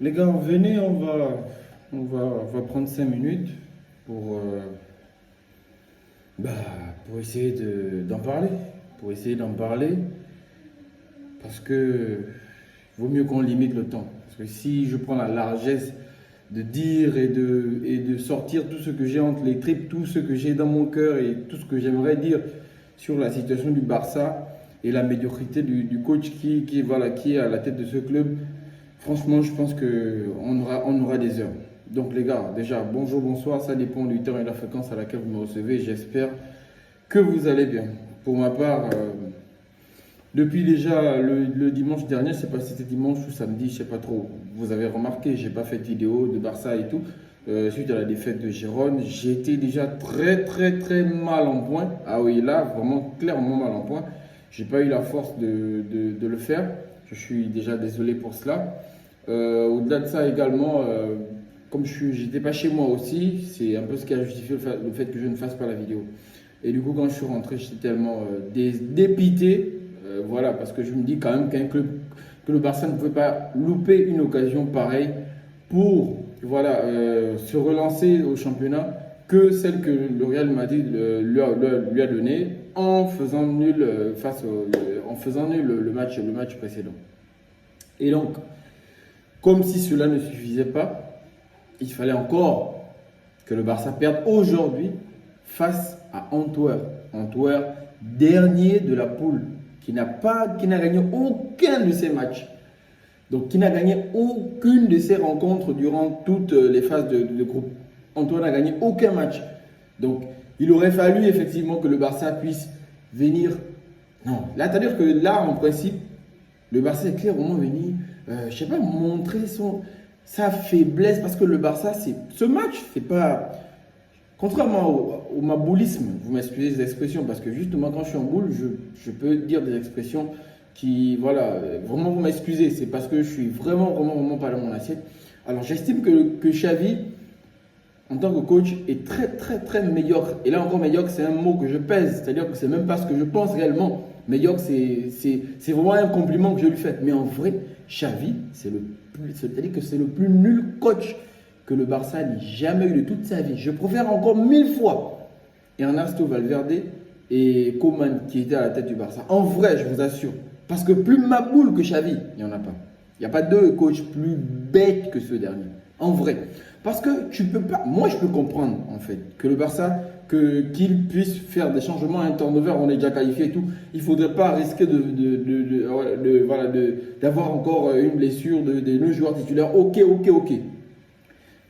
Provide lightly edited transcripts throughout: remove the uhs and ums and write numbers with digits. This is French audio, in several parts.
Les gars, venez, on va prendre 5 minutes pour, bah, pour essayer d'en parler. Pour essayer d'en parler. Parce que vaut mieux qu'on limite le temps. Parce que si je prends la largesse de dire et de sortir tout ce que j'ai entre les tripes, tout ce que j'ai dans mon cœur et tout ce que j'aimerais dire sur la situation du Barça et la médiocrité du coach voilà, qui est à la tête de ce club, franchement, je pense qu'on aura des heures. Donc les gars, déjà, bonjour, bonsoir, ça dépend du temps et de la fréquence à laquelle vous me recevez. J'espère que vous allez bien. Pour ma part, depuis déjà le dimanche dernier, je ne sais pas si c'était dimanche ou samedi, je ne sais pas trop. Vous avez remarqué, je n'ai pas fait de vidéo de Barça et tout. Suite à la défaite de Gérone, j'étais déjà très mal en point. Ah oui, là, vraiment clairement mal en point. Je n'ai pas eu la force de le faire. Je suis déjà désolé pour cela. Au-delà de ça également, comme je n'étais pas chez moi aussi, c'est un peu ce qui a justifié le fait que je ne fasse pas la vidéo. Et du coup, quand je suis rentré, j'étais tellement dépité. Voilà, parce que je me dis quand même qu'un club, que le Barça ne pouvait pas louper une occasion pareille pour voilà, se relancer au championnat que celle que le Real Madrid lui a donnée en faisant nul le match précédent. Et donc, comme si cela ne suffisait pas, il fallait encore que le Barça perde aujourd'hui face à Antwerp. Antwerp, dernier de la poule, qui n'a gagné aucun de ses matchs. Donc, qui n'a gagné aucune de ses rencontres durant toutes les phases de groupe. Antoine n'a gagné aucun match. Donc, il aurait fallu effectivement que le Barça puisse venir. Non, là, c'est-à-dire que là, en principe, le Barça est clairement venu, je sais pas, montrer sa faiblesse. Parce que le Barça, ce match, c'est pas. Contrairement au maboulisme, vous m'excusez des expressions, parce que justement quand je suis en boule, je peux dire des expressions qui, voilà, vraiment vous m'excusez, c'est parce que je suis vraiment pas dans mon assiette. Alors j'estime que Xavi, en tant que coach, est très médiocre. Et là encore, médiocre, c'est un mot que je pèse, c'est-à-dire que c'est même pas ce que je pense réellement. Médiocre, c'est vraiment un compliment que je lui fais. Mais en vrai, Xavi, c'est-à-dire que c'est le plus nul coach que le Barça n'ait jamais eu de toute sa vie. Je préfère encore 1000 fois Ernesto Valverde et Koeman qui étaient à la tête du Barça. En vrai, je vous assure. Parce que plus maboule que Xavi, il n'y en a pas. Il n'y a pas deux coachs plus bêtes que ce dernier. En vrai. Parce que tu peux pas. Moi, je peux comprendre, en fait, que le Barça, qu'il puisse faire des changements à un turnover, on est déjà qualifié et tout. Il ne faudrait pas risquer d'avoir encore une blessure de nos joueurs titulaires. Ok.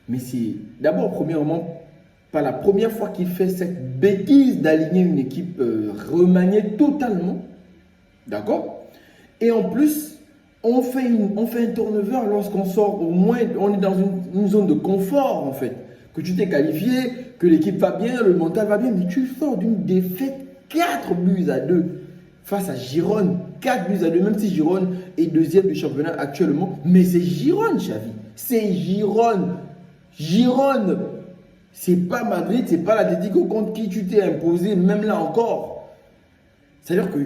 Mais c'est d'abord, premièrement, pas la première fois qu'il fait cette bêtise d'aligner une équipe remaniée totalement. D'accord? Et en plus, on fait un turnover lorsqu'on sort, au moins, on est dans une zone de confort en fait. Que tu t'es qualifié, que l'équipe va bien, le mental va bien, mais tu sors d'une défaite 4-2 face à Girone. 4-2, même si Girone est deuxième du championnat actuellement. Mais c'est Girone, Xavi. C'est Girone. Girone, c'est pas Madrid, c'est pas l'Atlético contre qui tu t'es imposé, même là encore. C'est-à-dire que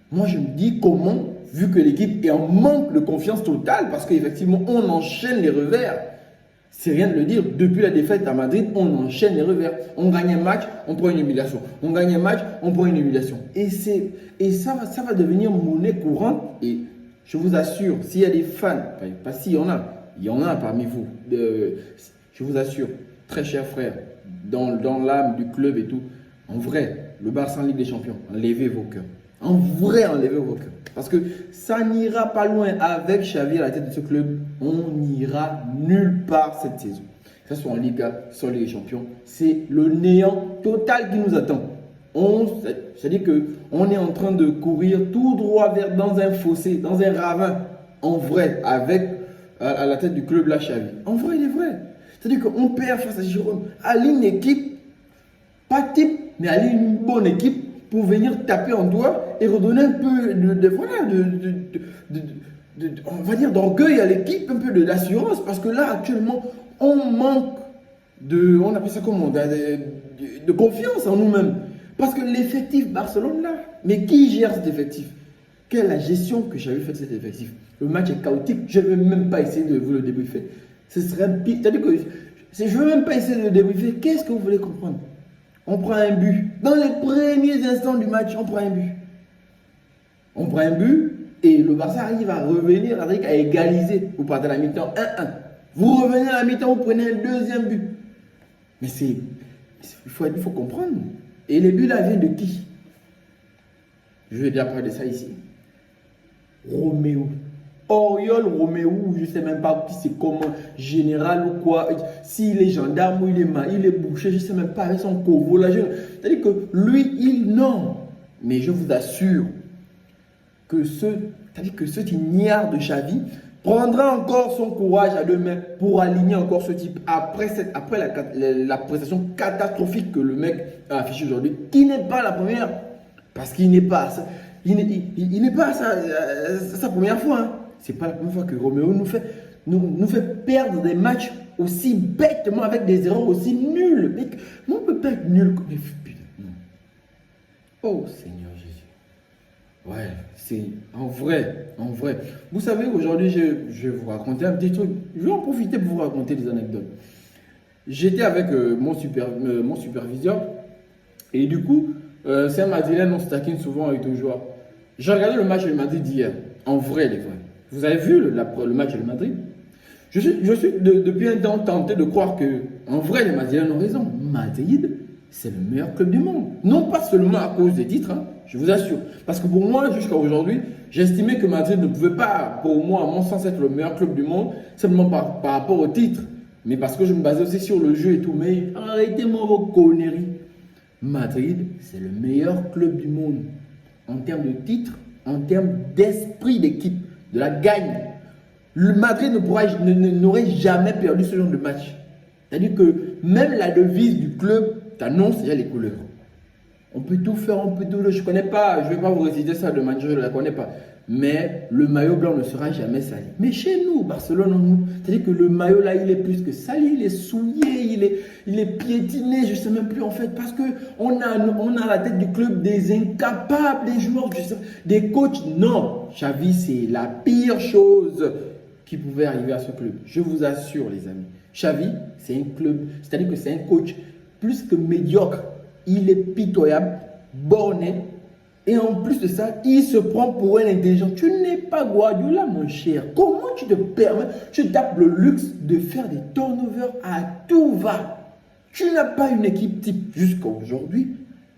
moi je me dis comment, vu que l'équipe est en manque de confiance totale, parce qu'effectivement on enchaîne les revers, c'est rien de le dire, depuis la défaite à Madrid, on enchaîne les revers. On gagne un match, on prend une humiliation. On gagne un match, on prend une humiliation. Et ça va devenir monnaie courante. Et je vous assure, s'il y a des fans, pas s'il y en a, il y en a parmi vous. Je vous assure, très chers frères, dans l'âme du club et tout, en vrai, le Barça en Ligue des Champions, enlevez vos cœurs. En vrai, enlevez vos cœurs. Parce que ça n'ira pas loin avec Xavi à la tête de ce club. On n'ira nulle part cette saison. Que ce soit en Liga, soit en Ligue des Champions, c'est le néant total qui nous attend. C'est-à-dire qu'on est en train de courir tout droit dans un fossé, dans un ravin. En vrai, avec à la tête du club là, Xavi. En vrai, il est vrai. C'est-à-dire qu'on perd face à Girone. Aligne une équipe, pas type, mais aligne une bonne équipe pour venir taper en doigt et redonner un peu on va dire d'orgueil à l'équipe, un peu d'assurance. Parce que là, actuellement, on manque on appelle ça comment, de confiance en nous-mêmes. Parce que l'effectif Barcelone là, mais qui gère cet effectif? quelle est la gestion que j'avais faite de cet effectif. Le match est chaotique, je ne vais même pas essayer de vous le débriefer. Ce serait un pire. C'est-à-dire que je ne veux même pas essayer de le débriefer. Qu'est-ce que vous voulez comprendre? On prend un but. Dans les premiers instants du match, on prend un but. On prend un but et le Barça arrive à revenir, à égaliser. Vous partez à la mi-temps 1-1. Vous revenez à la mi-temps, vous prenez un deuxième but. Mais il faut comprendre. Et les buts là viennent de qui? Je vais déjà parler de ça ici. Roméo. Oriol Roméo, je ne sais même pas qui c'est, comment, général ou quoi. S'il est gendarme ou il est boucher, je ne sais même pas, avec son covo là. C'est-à-dire que lui, non. Mais je vous assure que ce ignare de Xavi prendra encore son courage à deux mains pour aligner encore ce type après la prestation catastrophique que le mec a affichée aujourd'hui, qui n'est pas la première, parce qu'il n'est pas sa première fois. Hein. C'est pas la première fois que Roméo nous fait perdre des matchs aussi bêtement avec des erreurs aussi nulles. Mais on peut pas être nul comme non. Oh Seigneur Jésus. Ouais, c'est en vrai. Vous savez, aujourd'hui, je vais vous raconter un petit truc. Je vais en profiter pour vous raconter des anecdotes. J'étais avec mon superviseur et du coup, c'est un Madrilène, on se taquine souvent avec deux joueurs. J'ai regardé le match de Madrid d'hier. En vrai, les vrais. Vous avez vu le match de Madrid? Je suis depuis un temps tenté de croire que, en vrai, les Madrilènes ont raison. Madrid, c'est le meilleur club du monde. Non pas seulement à cause des titres, hein, je vous assure. Parce que pour moi, jusqu'à aujourd'hui, j'estimais que Madrid ne pouvait pas, pour moi, à mon sens, être le meilleur club du monde, simplement par rapport au titre. Mais parce que je me basais aussi sur le jeu et tout. Mais arrêtez-moi vos conneries. Madrid, c'est le meilleur club du monde. En termes de titres, en termes d'esprit d'équipe, de la gagne. Le Madrid n'aurait jamais perdu ce genre de match. C'est-à-dire que même la devise du club t'annonce déjà les couleurs. On peut tout faire, on peut tout. Je ne connais pas, je ne vais pas vous réciter ça de manière, je ne la connais pas. Mais le maillot blanc ne sera jamais sali. Mais chez nous, Barcelone, c'est-à-dire que le maillot là, il est plus que sali, il est souillé, il est piétiné, je ne sais même plus en fait. Parce qu'on a à la tête du club des incapables, des joueurs, des coachs. Non, Xavi, c'est la pire chose qui pouvait arriver à ce club. Je vous assure, les amis. Xavi, c'est un club, c'est-à-dire que c'est un coach plus que médiocre. Il est pitoyable, borné. Et en plus de ça, il se prend pour un intelligent. Tu n'es pas Guardiola, mon cher. Comment tu te permets? Tu tapes le luxe de faire des turnovers à tout va. Tu n'as pas une équipe type. Jusqu'à aujourd'hui,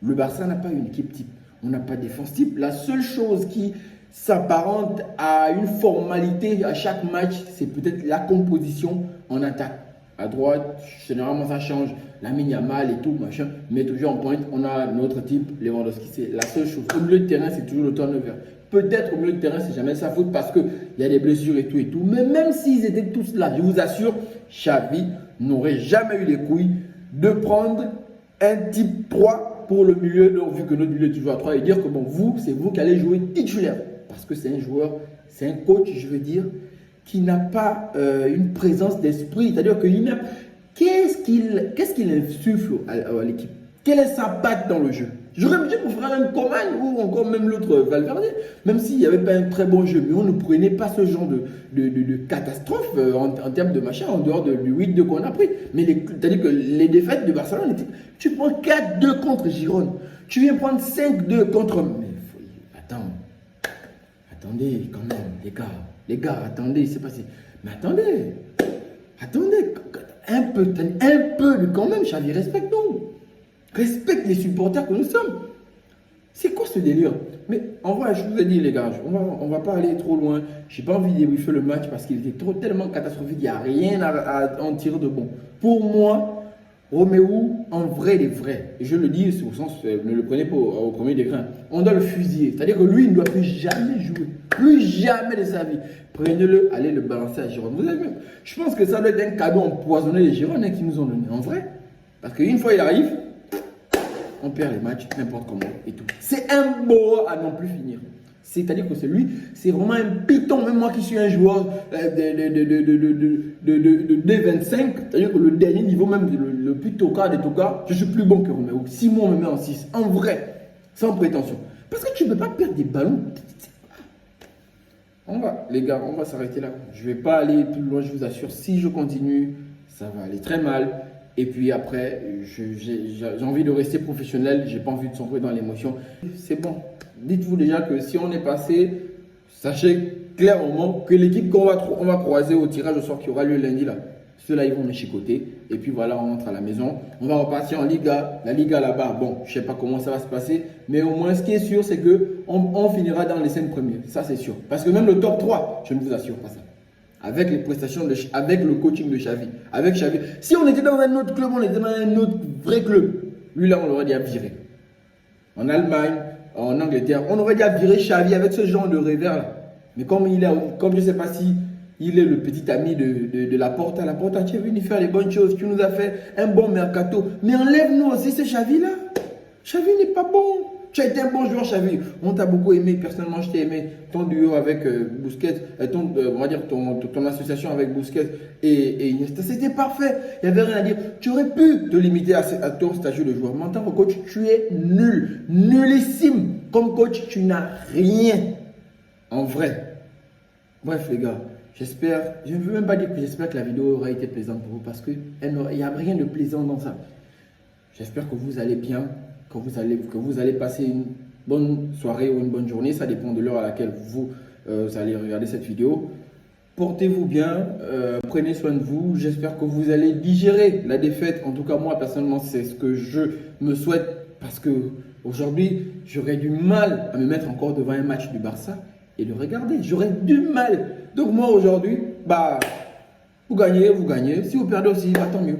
le Barça n'a pas une équipe type. On n'a pas de défense type. La seule chose qui s'apparente à une formalité à chaque match, c'est peut-être la composition en attaque. À droite, généralement ça change. Lamine Yamal et tout, machin. Mais toujours en pointe, on a notre type, Lewandowski. C'est la seule chose. Au milieu de terrain, c'est toujours le turnover. Peut-être au milieu de terrain, c'est jamais sa faute parce qu'il y a des blessures et tout. Mais même s'ils étaient tous là, je vous assure, Xavi n'aurait jamais eu les couilles de prendre un type 3 pour le milieu, vu que notre milieu est toujours à 3, et dire que bon, c'est vous qui allez jouer titulaire. Parce que c'est un joueur, c'est un coach, je veux dire, qui n'a pas une présence d'esprit. C'est-à-dire qu'il n'a... Qu'est-ce qu'il insuffle à l'équipe? Quelle est sa patte dans le jeu? J'aurais pu pour faire un Coman ou encore même l'autre Valverde, même s'il n'y avait pas un très bon jeu, mais on ne prenait pas ce genre de catastrophe en termes de machin, en dehors du 8-2 qu'on a pris. Mais c'est-à-dire que les défaites de Barcelone, tu prends 4-2 contre Girone, tu viens prendre 5-2 contre... Mais attendez quand même, les gars, attendez, c'est passé. Mais attendez, un peu quand même, Xavi, respecte-nous. Respecte les supporters que nous sommes. C'est quoi ce délire? Mais en vrai, je vous ai dit les gars, on va pas aller trop loin. J'ai pas envie de débriefer le match parce qu'il était tellement catastrophique, il n'y a rien à en tirer de bon. Pour moi, Roméo, en vrai, il est vrai. Et je le dis au sens, ne le prenez pas au premier degré. On doit le fusiller. C'est-à-dire que lui, il ne doit plus jamais jouer. Plus jamais de sa vie. Prenez-le, allez le balancer à Girone. Vous avez vu? Je pense que ça doit être un cadeau empoisonné des Girondins qui nous ont donné. En vrai. Parce qu'une fois il arrive, on perd les matchs n'importe comment et tout. C'est un beau à non plus finir. C'est-à-dire que c'est lui, c'est vraiment un piton. Même moi qui suis un joueur de D25, c'est-à-dire que le dernier niveau, même le plus tocard des tocards, je suis plus bon que Roméo. 6 mois, on me met en 6. En vrai, sans prétention. Parce que tu ne peux pas perdre des ballons. Les gars, on va s'arrêter là. Je ne vais pas aller plus loin, je vous assure. Si je continue, ça va aller très mal. Et puis après, j'ai envie de rester professionnel. Je n'ai pas envie de sombrer dans l'émotion. C'est bon. Dites-vous déjà que si on est passé, sachez clairement que l'équipe qu'on va croiser au tirage au sort qui aura lieu lundi là, ceux-là, ils vont me chicoter. Et puis voilà, on rentre à la maison. On va repartir en Liga. La Liga là-bas, bon, je ne sais pas comment ça va se passer. Mais au moins, ce qui est sûr, c'est qu'on finira dans les 5 premiers. Ça, c'est sûr. Parce que même le top 3, je ne vous assure pas ça. Avec les prestations, avec le coaching de Xavi. Avec Xavi. Si on était dans un autre club, on était dans un autre vrai club. Lui, là, on l'aurait déjà viré. En Allemagne, en Angleterre, on aurait déjà viré Xavi avec ce genre de revers là. Mais comme je ne sais pas si il est le petit ami de Laporta. Laporta, tu es venu faire les bonnes choses. Tu nous as fait un bon mercato. Mais enlève-nous aussi ce Xavi-là. Xavi n'est pas bon. Tu as été un bon joueur, Xavi. On t'a beaucoup aimé. Personnellement, je t'ai aimé. Ton duo avec Busquets, on va dire ton association avec Busquets et Iniesta, c'était parfait. Il n'y avait rien à dire. Tu aurais pu te limiter à ton statut de joueur. Mais en tant que coach, tu es nul. Nullissime. Comme coach, tu n'as rien. En vrai. Bref, les gars. J'espère, je ne veux même pas dire que j'espère que la vidéo aura été plaisante pour vous parce qu'il n'y a rien de plaisant dans ça. J'espère que vous allez bien, que vous allez passer une bonne soirée ou une bonne journée. Ça dépend de l'heure à laquelle vous allez regarder cette vidéo. Portez-vous bien, prenez soin de vous. J'espère que vous allez digérer la défaite. En tout cas, moi, personnellement, c'est ce que je me souhaite parce que aujourd'hui, j'aurais du mal à me mettre encore devant un match du Barça et le regarder. J'aurais du mal. Donc moi aujourd'hui, vous gagnez. Si vous perdez aussi, tant mieux.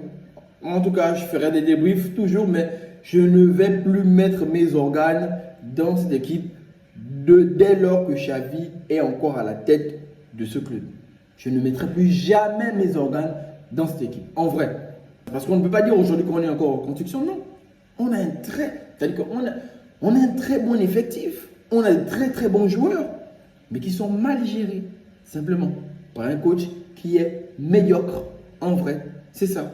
En tout cas, je ferai des débriefs toujours, mais je ne vais plus mettre mes organes dans cette équipe dès lors que Xavi est encore à la tête de ce club. Je ne mettrai plus jamais mes organes dans cette équipe. En vrai. Parce qu'on ne peut pas dire aujourd'hui qu'on est encore en construction. Non. On a un très bon effectif. On a de très très bons joueurs, mais qui sont mal gérés. Simplement, par un coach qui est médiocre, en vrai, c'est ça.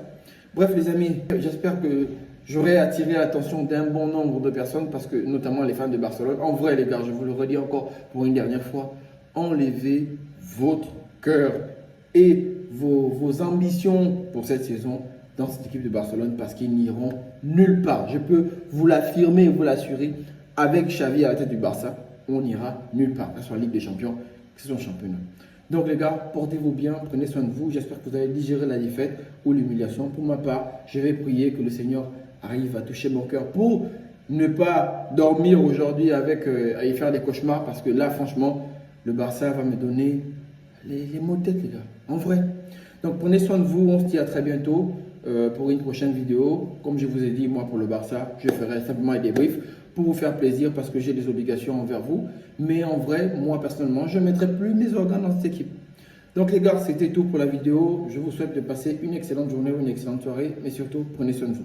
Bref les amis, j'espère que j'aurai attiré l'attention d'un bon nombre de personnes, parce que notamment les fans de Barcelone. En vrai les gars, je vous le redis encore pour une dernière fois, enlevez votre cœur et vos ambitions pour cette saison dans cette équipe de Barcelone, parce qu'ils n'iront nulle part. Je peux vous l'affirmer et vous l'assurer, avec Xavi à la tête du Barça, on n'ira nulle part, que ce soit Ligue des Champions, que ce soit championnat. Donc les gars, portez-vous bien, prenez soin de vous. J'espère que vous allez digérer la défaite ou l'humiliation. Pour ma part, je vais prier que le Seigneur arrive à toucher mon cœur pour ne pas dormir aujourd'hui à y faire des cauchemars, parce que là, franchement, le Barça va me donner les maux de tête, les gars. En vrai. Donc prenez soin de vous. On se dit à très bientôt pour une prochaine vidéo. Comme je vous ai dit, moi pour le Barça, je ferai simplement un débrief pour vous faire plaisir parce que j'ai des obligations envers vous. Mais en vrai, moi personnellement, je ne mettrai plus mes organes dans cette équipe. Donc les gars, c'était tout pour la vidéo. Je vous souhaite de passer une excellente journée ou une excellente soirée. Mais surtout, prenez soin de vous.